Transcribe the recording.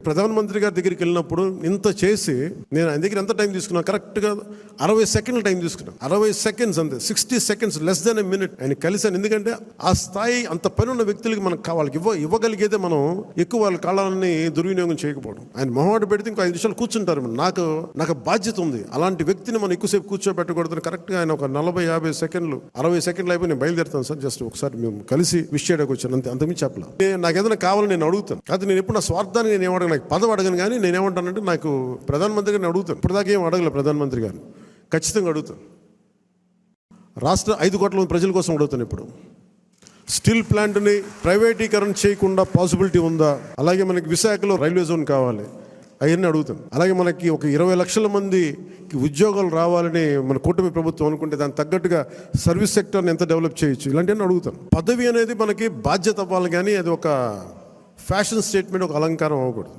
ప్రధానమంత్రి గారి దగ్గరికి వెళ్ళినప్పుడు ఇంత చేసి నేను ఆయన దగ్గర ఎంత టైం తీసుకున్నాను, కరెక్ట్గా 60 సెకండ్లు టైం తీసుకున్నాను. 60 సెకండ్స్ అంతే, 60 seconds, less than a minute ఆయన కలిశాను. ఎందుకంటే ఆ స్థాయి అంత పని ఉన్న వ్యక్తులకి మనకు వాళ్ళకి ఇవ్వగలిగేదే మనం ఎక్కువ వాళ్ళ కాలాన్ని దుర్వినియోగం చేయకపోవడం. ఆయన మొహమాట పెడితే ఇంకో 5 నిమిషాలు కూర్చుంటారు. నాకు బాధ్యత ఉంది, అలాంటి వ్యక్తిని మనం ఎక్కువసేపు కూర్చోబెట్టకూడదు. కరెక్ట్గా ఆయన ఒక 40-50 సెకండ్లు 60 సెకండ్లు అయిపోయి నేను బయలుదేరుతాను సార్, జస్ట్ ఒకసారి మేము కలిసి విష్ చేయడానికి వచ్చాను అంతే, అంతకుమించి చెప్పలేదు. నాకు ఏదైనా కావాలని నేను అడుగుతాను, అది నేను ఎప్పుడు నా స్వార్థాన్ని నేను ఏమడగను, నాకు పదవి అడగను. కానీ నేనేమంటానంటే నాకు ప్రధానమంత్రి గారిని అడుగుతాను. ఇప్పటిదాకా ఏం అడగలేదు ప్రధానమంత్రి గారిని, ఖచ్చితంగా అడుగుతాను. రాష్ట్ర 5 కోట్ల మంది ప్రజల కోసం అడుగుతాను. ఇప్పుడు స్టీల్ ప్లాంట్ని ప్రైవేటీకరణ చేయకుండా పాసిబిలిటీ ఉందా? అలాగే మనకి విశాఖలో రైల్వే జోన్ కావాలి, అవన్నీ అడుగుతాను. అలాగే మనకి ఒక 20 లక్షల మందికి ఉద్యోగాలు రావాలని మన కూటమి ప్రభుత్వం అనుకుంటే దానికి తగ్గట్టుగా సర్వీస్ సెక్టర్ని ఎంత డెవలప్ చేయొచ్చు, ఇలాంటివన్నీ అడుగుతాను. పదవి అనేది మనకి బాధ్యత అవ్వాలి, కానీ అది ఒక ఫ్యాషన్ స్టేట్మెంట్, ఒక అలంకారం అవ్వకూడదు.